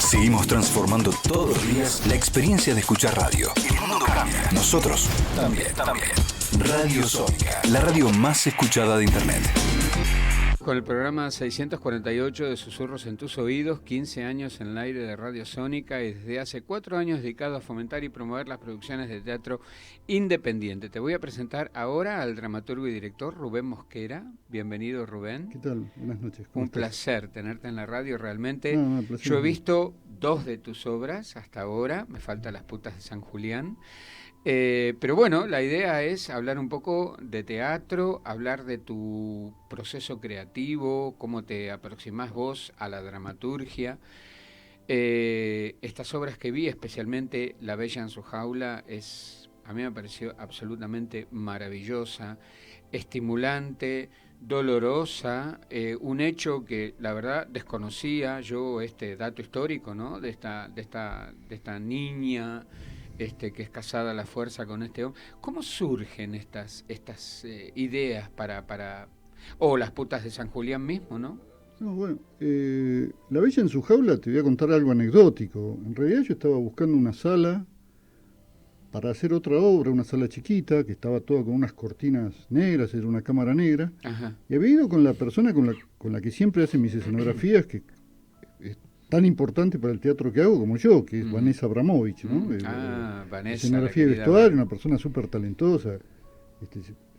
Seguimos transformando todos los días la experiencia de escuchar radio. El mundo cambia. Nosotros también. Radio Sónica, la radio más escuchada de Internet. Con el programa 648 de Susurros en tus oídos, 15 años en el aire de Radio Sónica y desde hace 4 años dedicado a fomentar y promover las producciones de teatro independiente. Te voy a presentar ahora al dramaturgo y director Rubén Mosquera. Bienvenido, Rubén. ¿Qué tal? Buenas noches. Un placer tenerte en la radio, realmente. Placer. Yo he visto 2 de tus obras hasta ahora, me faltan Las putas de San Julián. Pero bueno, la idea es hablar un poco de teatro, hablar de tu proceso creativo, cómo te aproximás vos a la dramaturgia. Estas obras que vi, especialmente La Bella en su jaula, a mí me pareció absolutamente maravillosa, estimulante, dolorosa, un hecho que la verdad desconocía yo, este dato histórico, ¿no? de esta niña que es casada a la fuerza con este hombre. ¿Cómo surgen estas ideas o Las putas de San Julián mismo, no? No, bueno, La Bella en su jaula, te voy a contar algo anecdótico. En realidad yo estaba buscando una sala para hacer otra obra, una sala chiquita, que estaba toda con unas cortinas negras, era una cámara negra. Ajá. Y había ido con la persona con la que siempre hace mis escenografías, que es tan importante para el teatro que hago como yo, que es Vanessa Abramovich, ¿no? Vanessa. Escenografía y vestuario, una persona súper talentosa.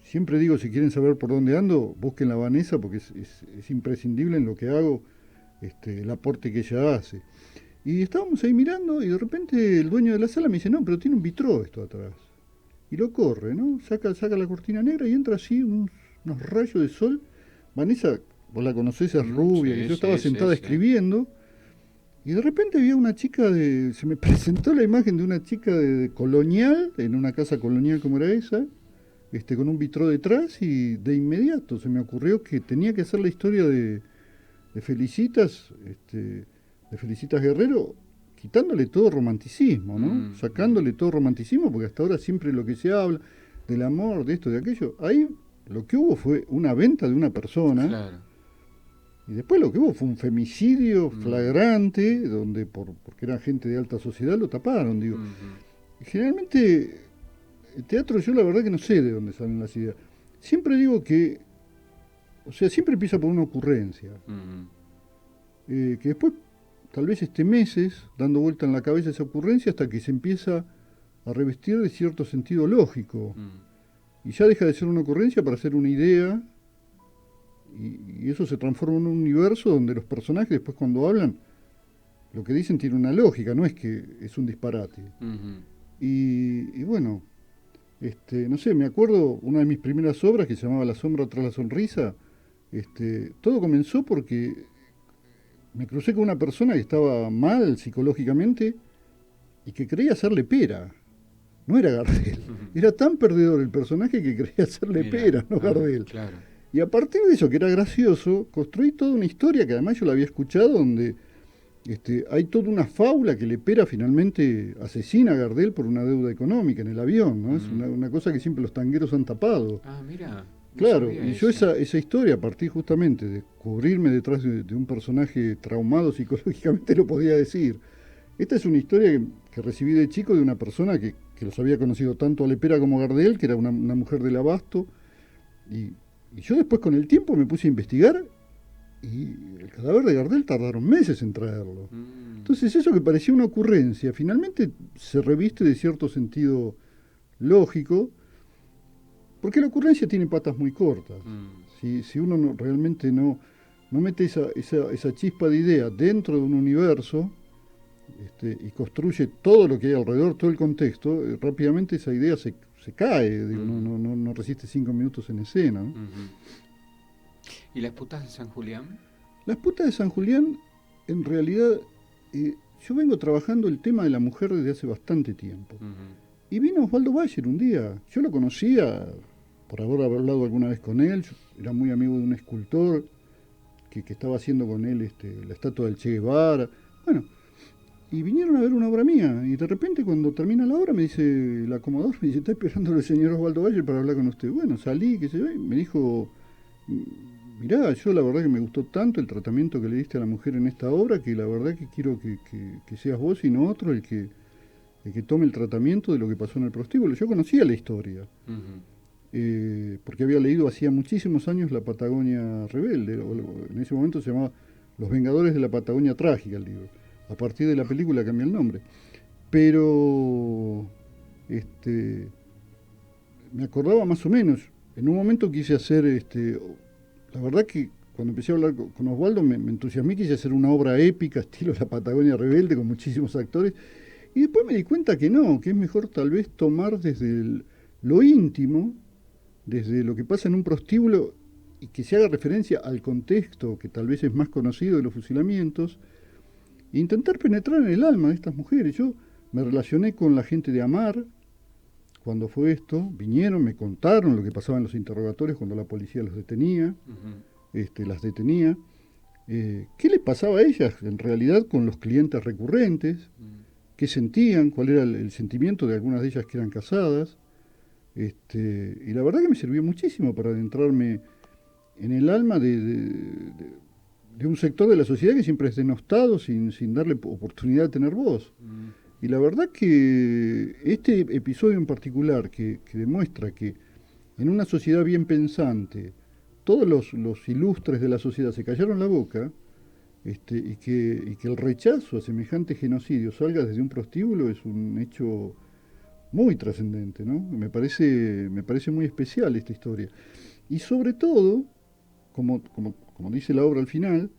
Siempre digo, si quieren saber por dónde ando, busquen a Vanessa, porque es imprescindible en lo que hago, el aporte que ella hace. Y estábamos ahí mirando, y de repente el dueño de la sala me dice, no, pero tiene un vitró esto atrás. Y lo corre, ¿no? Saca la cortina negra y entra así unos rayos de sol. Vanessa, vos la conocés, es rubia, y yo estaba sentada escribiendo. Y de repente había una chica se me presentó la imagen de una chica de colonial, en una casa colonial como era esa, con un vitró detrás, y de inmediato se me ocurrió que tenía que hacer la historia de Felicitas, de Felicitas Guerrero, quitándole todo romanticismo, ¿no? Sacándole todo romanticismo, porque hasta ahora siempre lo que se habla del amor, de esto, de aquello, ahí lo que hubo fue una venta de una persona. Claro. Y después lo que hubo fue un femicidio flagrante, donde porque era gente de alta sociedad lo taparon, digo. Y generalmente, el teatro, yo la verdad que no sé de dónde salen las ideas. Siempre digo que, siempre empieza por una ocurrencia. Que después, tal vez meses, dando vuelta en la cabeza esa ocurrencia, hasta que se empieza a revestir de cierto sentido lógico. Y ya deja de ser una ocurrencia para ser una idea. Y eso se transforma en un universo donde los personajes después cuando hablan, lo que dicen tiene una lógica, no es que es un disparate. Y bueno, no sé, me acuerdo una de mis primeras obras que se llamaba La sombra tras la sonrisa. Todo comenzó porque me crucé con una persona que estaba mal psicológicamente y que creía hacerle pera. No era Gardel. Era tan perdedor el personaje que creía hacerle pera, no Gardel. Claro. Y a partir de eso, que era gracioso, construí toda una historia que además yo la había escuchado, donde hay toda una fábula que Lepera finalmente asesina a Gardel por una deuda económica en el avión, ¿no? Es una cosa que siempre los tangueros han tapado. Ah, mira. Claro, y yo esa historia, a partir justamente de cubrirme detrás de un personaje traumado psicológicamente, lo podía decir. Esta es una historia que recibí de chico de una persona que los había conocido tanto a Lepera como a Gardel, que era una mujer del abasto, y yo después con el tiempo me puse a investigar y el cadáver de Gardel tardaron meses en traerlo. Entonces eso que parecía una ocurrencia, finalmente se reviste de cierto sentido lógico, porque la ocurrencia tiene patas muy cortas. Si uno realmente no mete esa chispa de idea dentro de un universo y construye todo lo que hay alrededor, todo el contexto, rápidamente esa idea se cae, digo, no resiste 5 minutos en escena, ¿no? ¿Y Las putas de San Julián? Las putas de San Julián, en realidad, yo vengo trabajando el tema de la mujer desde hace bastante tiempo. Y vino Osvaldo Bayer un día. Yo lo conocía por haber hablado alguna vez con él. Yo era muy amigo de un escultor que estaba haciendo con él la estatua del Che Guevara. Bueno, y vinieron a ver una obra mía. Y de repente, cuando termina la obra, me dice el acomodador, me dice, está esperando el señor Osvaldo Bayer para hablar con usted. Bueno, salí, qué sé yo, y me dijo, mirá, yo la verdad que me gustó tanto el tratamiento que le diste a la mujer en esta obra, que la verdad que quiero que seas vos y no otro el que tome el tratamiento de lo que pasó en el prostíbulo. Yo conocía la historia, porque había leído hacía muchísimos años La Patagonia Rebelde, en ese momento se llamaba Los Vengadores de la Patagonia Trágica el libro. A partir de la película cambió el nombre. Pero me acordaba más o menos. En un momento quise hacer, la verdad que cuando empecé a hablar con Osvaldo me entusiasmé, quise hacer una obra épica, estilo La Patagonia Rebelde, con muchísimos actores. Y después me di cuenta que no, que es mejor tal vez tomar desde lo íntimo, desde lo que pasa en un prostíbulo, y que se haga referencia al contexto que tal vez es más conocido de los fusilamientos, e intentar penetrar en el alma de estas mujeres. Yo me relacioné con la gente de Amar cuando fue esto, vinieron, me contaron lo que pasaba en los interrogatorios cuando la policía los detenía, las detenía. ¿Qué les pasaba a ellas en realidad con los clientes recurrentes? ¿Qué sentían? ¿Cuál era el sentimiento de algunas de ellas que eran casadas? Y la verdad que me sirvió muchísimo para adentrarme en el alma de un sector de la sociedad que siempre es denostado sin darle oportunidad de tener voz. Y la verdad que este episodio en particular, que demuestra que en una sociedad bien pensante, todos los ilustres de la sociedad se callaron la boca, y que el rechazo a semejante genocidio salga desde un prostíbulo, es un hecho muy trascendente, ¿no? Me parece muy especial esta historia. Y sobre todo, como dice la obra al final,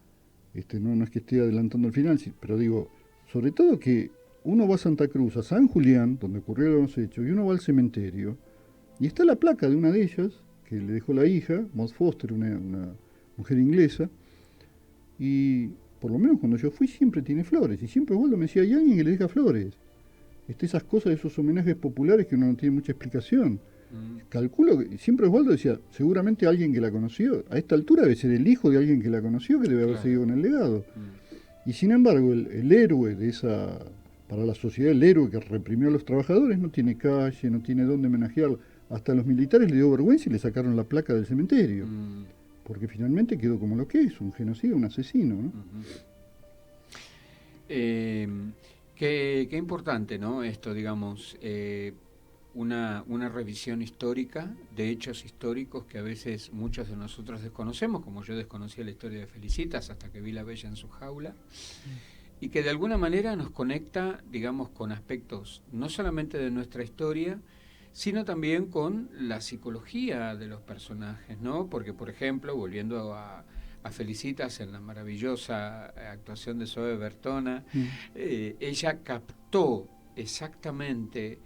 no es que esté adelantando el final, pero digo, sobre todo que uno va a Santa Cruz, a San Julián, donde ocurrieron los hechos, y uno va al cementerio, y está la placa de una de ellas, que le dejó la hija, Maud Foster, una mujer inglesa, y por lo menos cuando yo fui siempre tiene flores, y siempre Osvaldo me decía, hay alguien que le deja flores. Esas cosas, esos homenajes populares que uno no tiene mucha explicación. Calculo que siempre Osvaldo decía, seguramente alguien que la conoció, a esta altura debe ser el hijo de alguien que la conoció, que debe haber seguido con el legado. Y sin embargo, el héroe de esa, para la sociedad, el héroe que reprimió a los trabajadores, no tiene calle, no tiene dónde homenajearlo. Hasta a los militares le dio vergüenza y le sacaron la placa del cementerio. Porque finalmente quedó como lo que es, un genocida, un asesino, ¿no? Qué importante, ¿no? Esto, digamos, una revisión histórica de hechos históricos que a veces muchos de nosotros desconocemos, como yo desconocía la historia de Felicitas hasta que vi La Bella en su jaula, y que de alguna manera nos conecta, digamos, con aspectos no solamente de nuestra historia, sino también con la psicología de los personajes, ¿no? Porque, por ejemplo, volviendo a Felicitas en la maravillosa actuación de Zoe Bertona, ella captó exactamente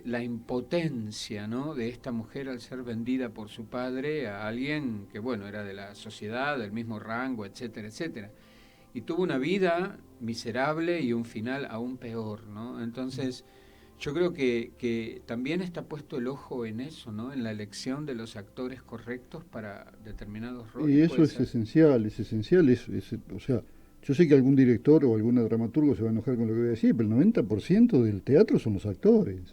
la impotencia, ¿no?, de esta mujer al ser vendida por su padre a alguien que, bueno, era de la sociedad, del mismo rango, etcétera, etcétera. Y tuvo una vida miserable y un final aún peor, ¿no? Entonces, yo creo que también está puesto el ojo en eso, ¿no? En la elección de los actores correctos para determinados roles. Y eso es esencial, o sea, yo sé que algún director o algún dramaturgo se va a enojar con lo que voy a decir, pero el 90% del teatro son los actores.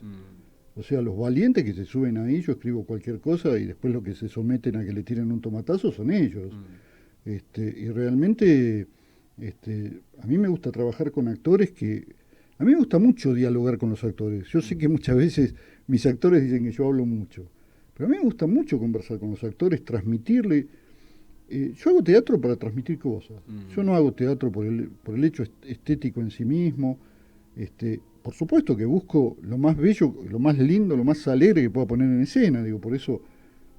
O sea, los valientes que se suben ahí, yo escribo cualquier cosa y después lo que se someten a que le tiren un tomatazo son ellos. Y realmente, a mí me gusta trabajar con actores a mí me gusta mucho dialogar con los actores. Yo sé que muchas veces mis actores dicen que yo hablo mucho, pero a mí me gusta mucho conversar con los actores, transmitirle. Yo hago teatro para transmitir cosas. Yo no hago teatro por el hecho estético en sí mismo. Por supuesto que busco lo más bello, lo más lindo, lo más alegre que pueda poner en escena. Digo, por eso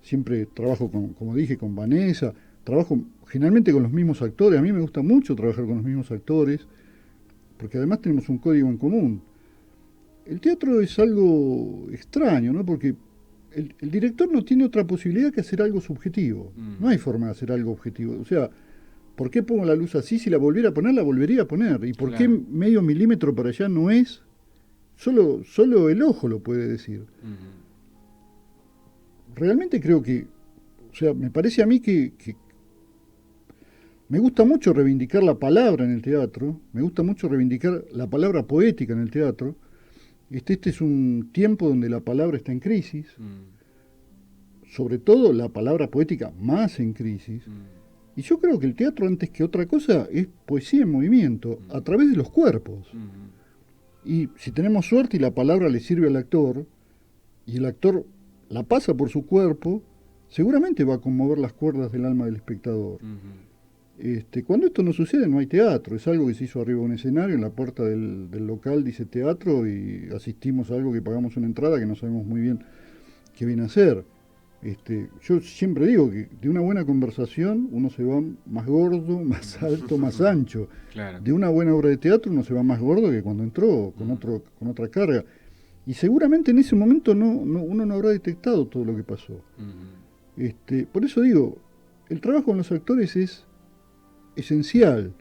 siempre trabajo, como dije, con Vanessa. Trabajo generalmente con los mismos actores. A mí me gusta mucho trabajar con los mismos actores, porque además tenemos un código en común. El teatro es algo extraño, ¿no? Porque el director no tiene otra posibilidad que hacer algo subjetivo. No hay forma de hacer algo objetivo. O sea, ¿por qué pongo la luz así? Si la volviera a poner, la volvería a poner. ¿Y por qué medio milímetro para allá no es? Solo el ojo lo puede decir. Realmente creo que, o sea, me parece a mí que me gusta mucho reivindicar la palabra en el teatro, me gusta mucho reivindicar la palabra poética en el teatro. Este es un tiempo donde la palabra está en crisis. sobre todo la palabra poética más en crisis. Y yo creo que el teatro, antes que otra cosa, es poesía en movimiento, a través de los cuerpos. Y si tenemos suerte y la palabra le sirve al actor, y el actor la pasa por su cuerpo, seguramente va a conmover las cuerdas del alma del espectador. Cuando esto no sucede, no hay teatro. Es algo que se hizo arriba de un escenario, en la puerta del local dice teatro, y asistimos a algo que pagamos una entrada que no sabemos muy bien qué viene a hacer. Yo siempre digo que de una buena conversación uno se va más gordo, más alto, más ancho. Claro. De una buena obra de teatro uno se va más gordo que cuando entró, con otra carga. Y seguramente en ese momento uno no habrá detectado todo lo que pasó. Por eso digo, el trabajo con los actores es esencial.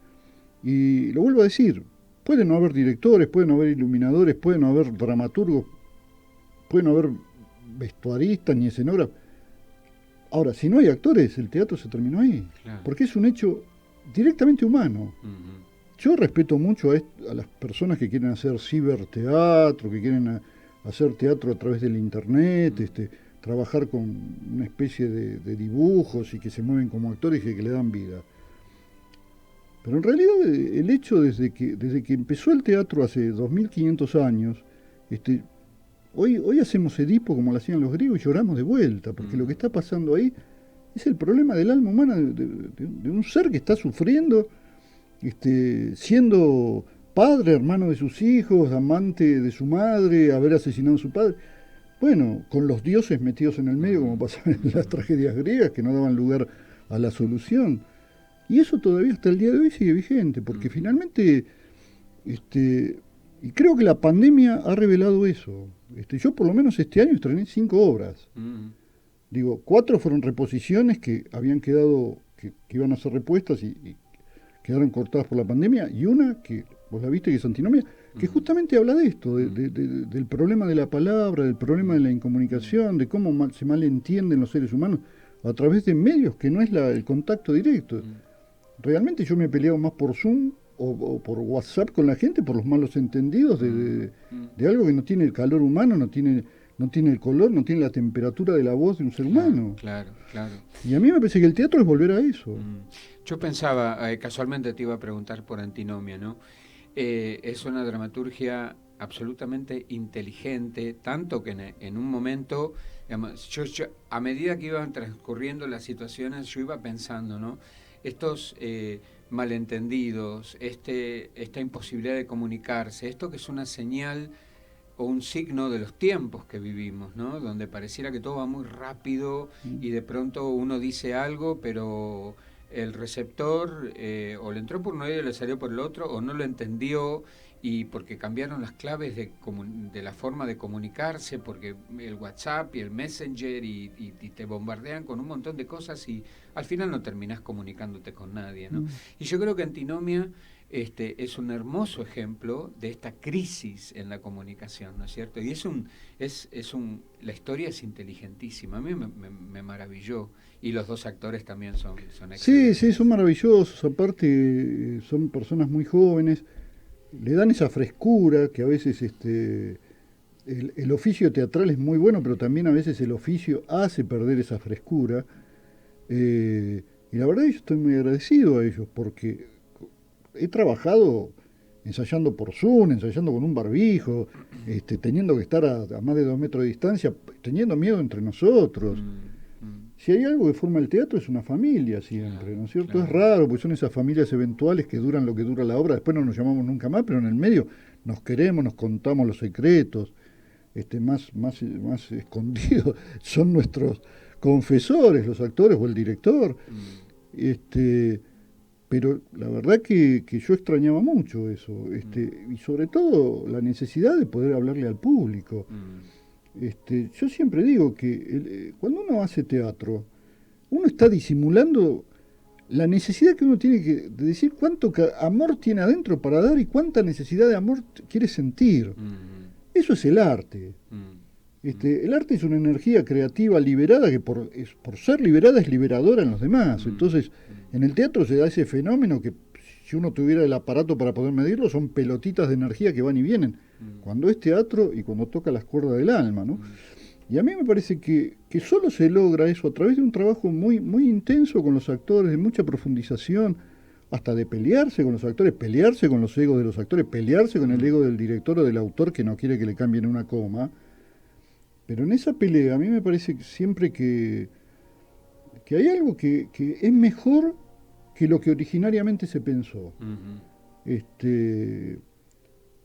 Y lo vuelvo a decir, pueden no haber directores, pueden no haber iluminadores, pueden no haber dramaturgos, pueden no haber vestuaristas ni escenógrafos. Ahora, si no hay actores, el teatro se terminó ahí. Claro. Porque es un hecho directamente humano. Yo respeto mucho a las personas que quieren hacer ciberteatro, que quieren hacer teatro a través del internet, trabajar con una especie de dibujos y que se mueven como actores y que le dan vida. Pero en realidad el hecho desde que empezó el teatro hace 2500 años, hoy hacemos Edipo como lo hacían los griegos y lloramos de vuelta, porque lo que está pasando ahí es el problema del alma humana, de un ser que está sufriendo, siendo padre, hermano de sus hijos, amante de su madre, haber asesinado a su padre. Bueno, con los dioses metidos en el medio, como pasaba en las tragedias griegas, que no daban lugar a la solución. Y eso todavía hasta el día de hoy sigue vigente, porque finalmente, y creo que la pandemia ha revelado eso. Yo por lo menos este año estrené 5 obras. Digo, 4 fueron reposiciones que habían quedado, que iban a ser repuestas y quedaron cortadas por la pandemia, y una que vos la viste, que es Antinomia, que justamente habla de esto, del problema de la palabra, del problema de la incomunicación, de cómo se malentienden los seres humanos a través de medios que no es el contacto directo. Realmente yo me he peleado más por Zoom o por WhatsApp con la gente, por los malos entendidos de algo que no tiene el calor humano, no tiene el color, no tiene la temperatura de la voz de un ser humano. Claro. Y a mí me parece que el teatro es volver a eso. Yo pensaba, casualmente te iba a preguntar por Antinomia, ¿no? Es una dramaturgia absolutamente inteligente, tanto que en un momento, digamos, yo a medida que iban transcurriendo las situaciones, yo iba pensando, ¿no? Estos malentendidos, esta imposibilidad de comunicarse, esto que es una señal o un signo de los tiempos que vivimos, ¿no? Donde pareciera que todo va muy rápido y de pronto uno dice algo, pero el receptor o le entró por un oído y le salió por el otro, o no lo entendió, y porque cambiaron las claves de la forma de comunicarse, porque el WhatsApp y el Messenger y te bombardean con un montón de cosas y al final no terminás comunicándote con nadie, ¿no? Y yo creo que Antinomia es un hermoso ejemplo de esta crisis en la comunicación, ¿no es cierto? Y la historia es inteligentísima, a mí me maravilló, y los dos actores también son excelentes. Sí, son maravillosos, aparte son personas muy jóvenes, le dan esa frescura que a veces el oficio teatral es muy bueno, pero también a veces el oficio hace perder esa frescura, y la verdad yo estoy muy agradecido a ellos, porque he trabajado ensayando por Zoom, ensayando con un barbijo, teniendo que estar a más de 2 metros de distancia, teniendo miedo entre nosotros. Si hay algo que forma el teatro es una familia siempre, ¿no es cierto? Claro. Es raro, porque son esas familias eventuales que duran lo que dura la obra, después no nos llamamos nunca más, pero en el medio nos queremos, nos contamos los secretos, más escondidos son nuestros confesores, los actores o el director. Pero la verdad que yo extrañaba mucho eso, y sobre todo la necesidad de poder hablarle al público. Yo siempre digo que cuando uno hace teatro, uno está disimulando la necesidad que uno tiene de decir cuánto amor tiene adentro para dar y cuánta necesidad de amor quiere sentir. Eso es el arte. El arte es una energía creativa liberada que por ser liberada es liberadora en los demás. Entonces, en el teatro se da ese fenómeno que si uno tuviera el aparato para poder medirlo, son pelotitas de energía que van y vienen. Cuando es teatro y cuando toca las cuerdas del alma, ¿no? Y a mí me parece que solo se logra eso a través de un trabajo muy, muy intenso con los actores, de mucha profundización, hasta de pelearse con los actores, pelearse con los egos de los actores, pelearse con el ego del director o del autor que no quiere que le cambien una coma. Pero en esa pelea a mí me parece que siempre que hay algo que es mejor que lo que originariamente se pensó.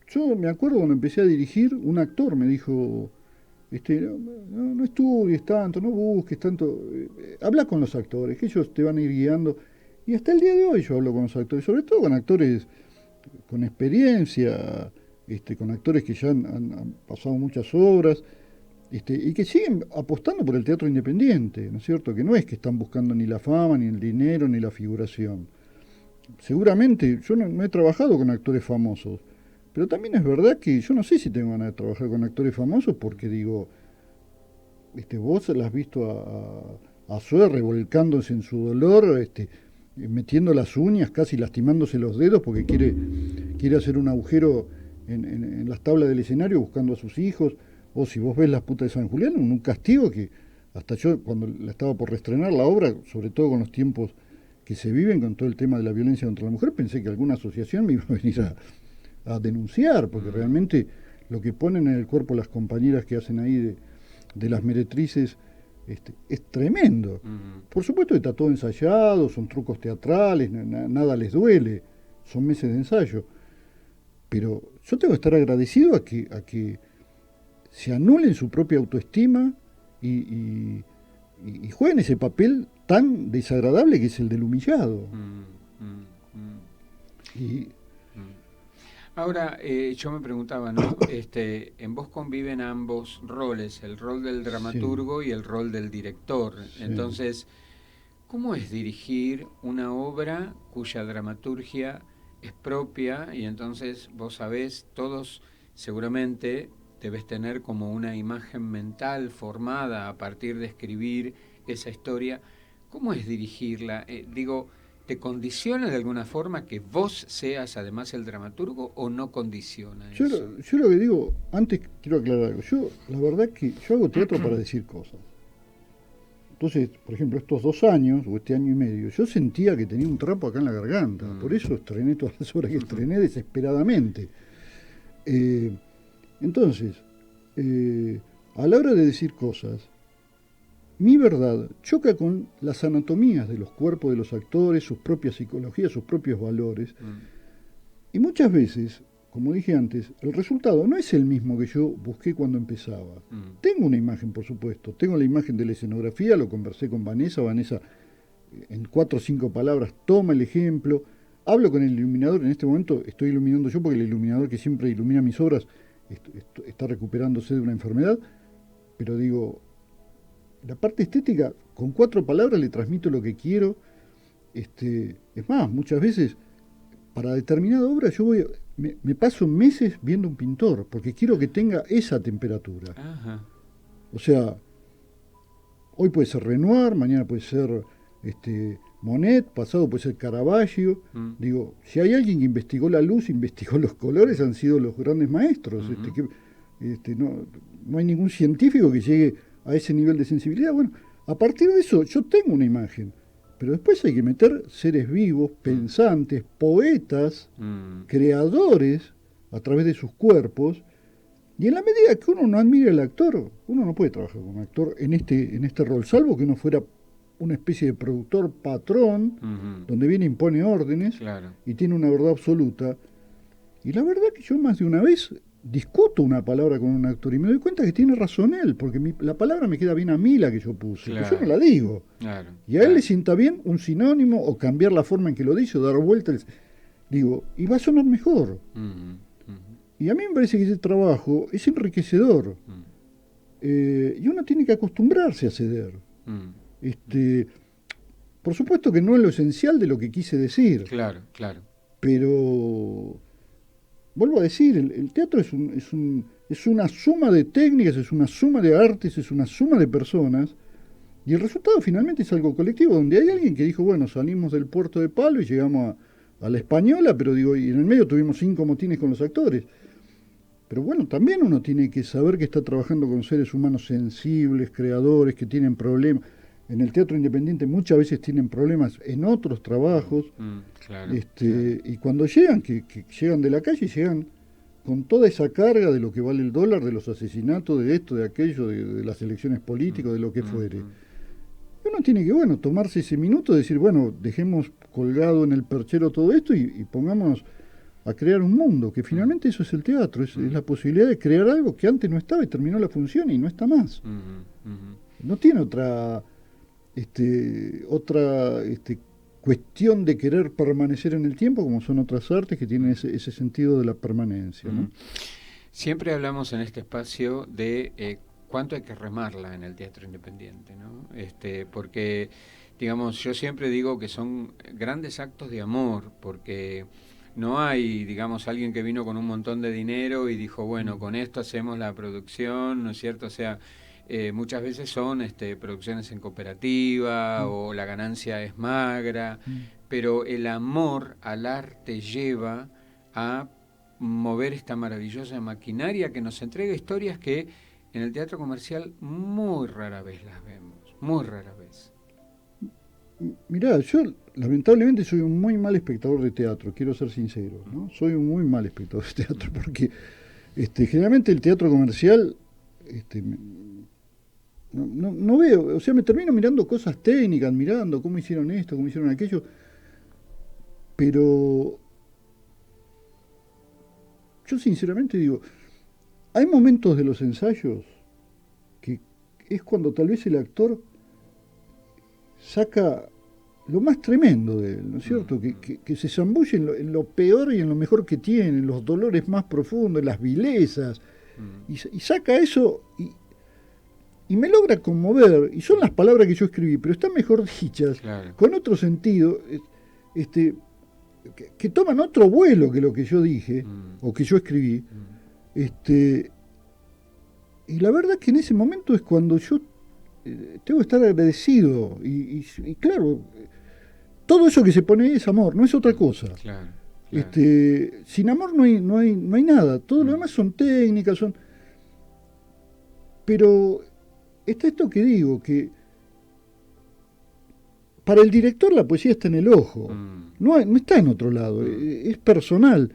Yo me acuerdo cuando empecé a dirigir, un actor me dijo, no estudies tanto, no busques tanto, habla con los actores, que ellos te van a ir guiando. Y hasta el día de hoy yo hablo con los actores, sobre todo con actores con experiencia, con actores que ya han pasado muchas obras, y que siguen apostando por el teatro independiente, ¿no es cierto? Que no es que están buscando ni la fama, ni el dinero, ni la figuración. Seguramente, yo no he trabajado con actores famosos, pero también es verdad que yo no sé si tengo ganas de trabajar con actores famosos porque digo, vos la has visto a Zoe revolcándose en su dolor, metiendo las uñas, casi lastimándose los dedos porque quiere hacer un agujero en las tablas del escenario buscando a sus hijos. O si vos ves Las putas de San Julián, un castigo que hasta yo cuando la estaba por reestrenar la obra, sobre todo con los tiempos que se viven, con todo el tema de la violencia contra la mujer, pensé que alguna asociación me iba a venir a denunciar, porque realmente lo que ponen en el cuerpo las compañeras que hacen ahí de las meretrices es tremendo. Por supuesto que está todo ensayado, son trucos teatrales, nada les duele, son meses de ensayo. Pero yo tengo que estar agradecido a que se anulen su propia autoestima y jueguen ese papel tan desagradable que es el del humillado. Ahora, yo me preguntaba, ¿no? En vos conviven ambos roles, el rol del dramaturgo y el rol del director. Sí. Entonces, ¿cómo es dirigir una obra cuya dramaturgia es propia y entonces vos sabés, todos seguramente debes tener como una imagen mental formada a partir de escribir esa historia? ¿Cómo es dirigirla? ¿Te condiciona de alguna forma que vos seas además el dramaturgo o no condiciona eso? Yo lo que digo, antes quiero aclarar algo. La verdad que yo hago teatro para decir cosas. Entonces, por ejemplo, estos 2 años, o este año y medio, yo sentía que tenía un trapo acá en la garganta. Por eso estrené todas las obras que estrené desesperadamente. Entonces, a la hora de decir cosas, mi verdad choca con las anatomías de los cuerpos de los actores, sus propias psicologías, sus propios valores. Y muchas veces, como dije antes, el resultado no es el mismo que yo busqué cuando empezaba. Tengo una imagen, por supuesto, tengo la imagen de la escenografía, lo conversé con Vanessa en 4 o 5 palabras toma el ejemplo, hablo con el iluminador, en este momento estoy iluminando yo porque el iluminador que siempre ilumina mis obras está recuperándose de una enfermedad, pero digo, la parte estética, con 4 palabras le transmito lo que quiero. Es más, muchas veces, para determinada obra, me paso meses viendo un pintor, porque quiero que tenga esa temperatura. Ajá. O sea, hoy puede ser Renoir, mañana puede ser Monet, pasado puede ser Caravaggio. Digo, si hay alguien que investigó la luz, investigó los colores, han sido los grandes maestros. No hay ningún científico que llegue a ese nivel de sensibilidad. Bueno, a partir de eso yo tengo una imagen, pero después hay que meter seres vivos, pensantes, poetas, creadores a través de sus cuerpos, y en la medida que uno no admire al actor, uno no puede trabajar con un actor en este rol, salvo que uno fuera una especie de productor patrón, donde viene e impone órdenes, claro, y tiene una verdad absoluta. Y la verdad que yo más de una vez discuto una palabra con un actor y me doy cuenta que tiene razón él, porque la palabra me queda bien a mí la que yo puse, claro, que yo no la digo. Claro, y a él le sienta bien un sinónimo o cambiar la forma en que lo dice o dar vuelta. Digo, y va a sonar mejor. Y a mí me parece que ese trabajo es enriquecedor. Y uno tiene que acostumbrarse a ceder. Por supuesto que no es lo esencial de lo que quise decir. Claro, claro. Pero vuelvo a decir, el teatro es una suma de técnicas, es una suma de artes, es una suma de personas, y el resultado finalmente es algo colectivo, donde hay alguien que dijo, bueno, salimos del Puerto de Palo y llegamos a la Española, pero digo, y en el medio tuvimos 5 motines con los actores. pero bueno, también uno tiene que saber que está trabajando con seres humanos sensibles, creadores, que tienen problemas. En el teatro independiente muchas veces tienen problemas en otros trabajos, claro, y cuando llegan, que llegan de la calle, llegan con toda esa carga de lo que vale el dólar, de los asesinatos, de esto, de aquello, de las elecciones políticas, de lo que fuere. Y uno tiene que, bueno, tomarse ese minuto, decir, bueno, dejemos colgado en el perchero todo esto y pongámonos a crear un mundo, que finalmente eso es el teatro, es la posibilidad de crear algo que antes no estaba y terminó la función y no está más. No tiene otra cuestión de querer permanecer en el tiempo, como son otras artes que tienen ese sentido de la permanencia, ¿no? Siempre hablamos en este espacio de cuánto hay que remarla en el teatro independiente, ¿no? Porque, digamos, yo siempre digo que son grandes actos de amor, porque no hay, digamos, alguien que vino con un montón de dinero y dijo, bueno, con esto hacemos la producción, ¿no es cierto? O sea, muchas veces son producciones en cooperativa o la ganancia es magra, pero el amor al arte lleva a mover esta maravillosa maquinaria que nos entrega historias que en el teatro comercial muy rara vez las vemos, muy rara vez. Mirá, yo lamentablemente soy un muy mal espectador de teatro, quiero ser sincero, ¿no? Soy un muy mal espectador de teatro porque generalmente el teatro comercial no veo, o sea, me termino mirando cosas técnicas, mirando cómo hicieron esto, cómo hicieron aquello, pero yo sinceramente digo, hay momentos de los ensayos que es cuando tal vez el actor saca lo más tremendo de él, ¿no es cierto? Que se zambulle en lo peor y en lo mejor que tiene, en los dolores más profundos, en las vilezas, y saca eso y me logra conmover, y son las palabras que yo escribí, pero están mejor dichas, claro, con otro sentido, que toman otro vuelo que lo que yo dije, o que yo escribí, y la verdad que en ese momento es cuando yo tengo que estar agradecido, y claro, todo eso que se pone ahí es amor, no es otra cosa. Claro. Sin amor no hay nada, todo lo demás son técnicas, pero está esto que digo, que para el director la poesía está en el ojo, no está en otro lado, es personal.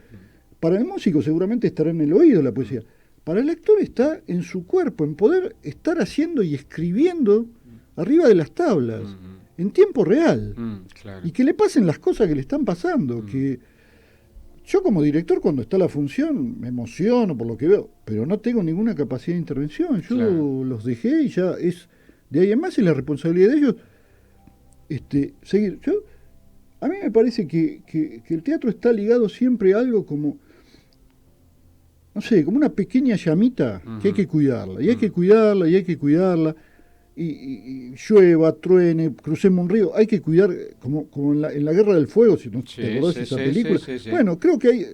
Para el músico seguramente estará en el oído la poesía. Para el actor está en su cuerpo, en poder estar haciendo y escribiendo arriba de las tablas, en tiempo real, claro, y que le pasen las cosas que le están pasando, que yo como director cuando está la función me emociono por lo que veo, pero no tengo ninguna capacidad de intervención, yo claro, los dejé y ya es, de ahí en más es la responsabilidad de ellos seguir. A mí me parece que el teatro está ligado siempre a algo como, no sé, como una pequeña llamita que hay que cuidarla, y hay que cuidarla, y hay que cuidarla, y llueva, truene, crucemos un río, hay que cuidar, como en la Guerra del Fuego, si no te acordás de esa película. Sí. Bueno, creo que hay,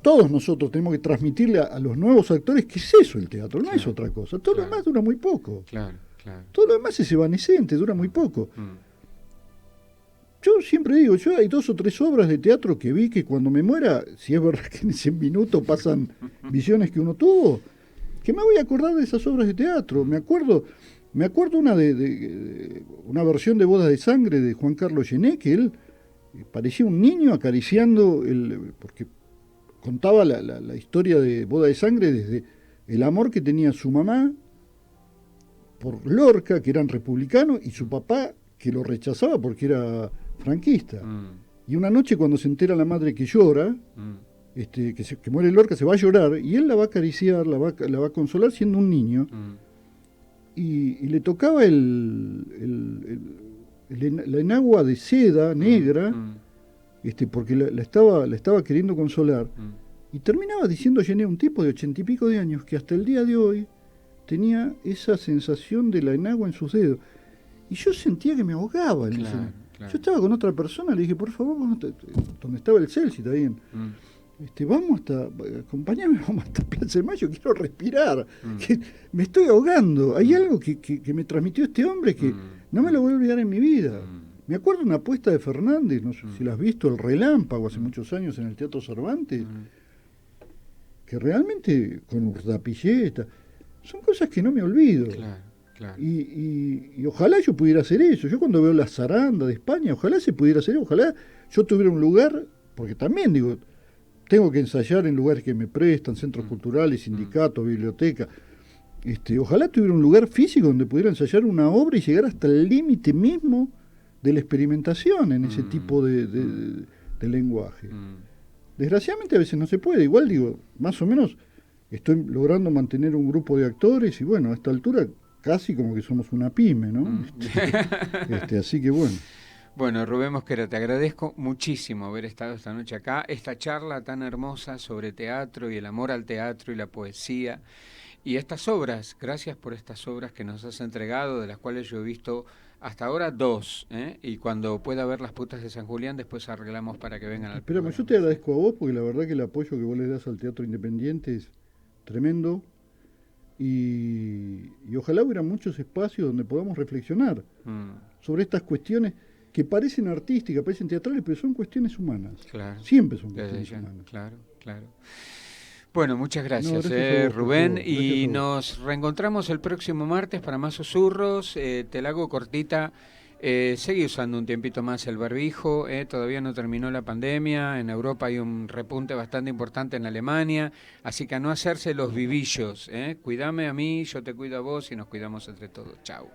todos nosotros tenemos que transmitirle a los nuevos actores que es eso el teatro, no es otra cosa. Todo lo demás dura muy poco. Claro. Todo lo demás es evanescente, dura muy poco. Yo siempre digo, hay 2 o 3 obras de teatro que vi que cuando me muera, si es verdad que en ese minuto pasan visiones que uno tuvo, que me voy a acordar de esas obras de teatro. Me acuerdo una de una versión de Bodas de Sangre de Juan Carlos Gené, que él parecía un niño acariciando, porque contaba la historia de Bodas de Sangre desde el amor que tenía su mamá por Lorca, que eran republicanos, y su papá, que lo rechazaba porque era franquista. Y una noche cuando se entera la madre que llora, que muere Lorca, se va a llorar, y él la va a acariciar, la va a consolar siendo un niño, y le tocaba la enagua de seda negra, porque la estaba queriendo consolar, y terminaba diciendo Gené, un tipo de 80 y pico de años, que hasta el día de hoy tenía esa sensación de la enagua en sus dedos. Y yo sentía que me ahogaba. Claro. Yo estaba con otra persona, le dije, por favor, donde estaba el Celsi también, acompáñame, vamos hasta Plaza de Mayo, quiero respirar, que me estoy ahogando. Hay algo que me transmitió este hombre que no me lo voy a olvidar en mi vida. Me acuerdo de una apuesta de Fernández, no sé si la has visto, El Relámpago, hace muchos años en el Teatro Cervantes, que que realmente con Urdapilleta, son cosas que no me olvido. Claro, claro. Y ojalá yo pudiera hacer eso. Yo cuando veo la zaranda de España, ojalá se pudiera hacer, ojalá yo tuviera un lugar, porque también digo, tengo que ensayar en lugares que me prestan, centros culturales, sindicatos, biblioteca. Ojalá tuviera un lugar físico donde pudiera ensayar una obra y llegar hasta el límite mismo de la experimentación en ese tipo de lenguaje. Desgraciadamente a veces no se puede. Igual digo, más o menos estoy logrando mantener un grupo de actores y bueno, a esta altura casi como que somos una pyme, ¿no? Así que bueno. Bueno, Rubén Mosquera, te agradezco muchísimo haber estado esta noche acá, esta charla tan hermosa sobre teatro y el amor al teatro y la poesía y estas obras. Gracias por estas obras que nos has entregado, de las cuales yo he visto hasta ahora 2, y cuando pueda ver Las putas de San Julián después arreglamos para que vengan al programa. Yo te agradezco a vos porque la verdad que el apoyo que vos le das al teatro independiente es tremendo y ojalá hubiera muchos espacios donde podamos reflexionar sobre estas cuestiones que parecen artísticas, parecen teatrales, pero son cuestiones humanas. Claro. Siempre son cuestiones humanas. Claro, claro. Bueno, muchas gracias, Rubén. Y nos reencontramos el próximo martes para más susurros. Te la hago cortita. Seguí usando un tiempito más el barbijo. Todavía no terminó la pandemia. En Europa hay un repunte bastante importante en Alemania. Así que a no hacerse los vivillos. Cuídame a mí, yo te cuido a vos y nos cuidamos entre todos. Chau.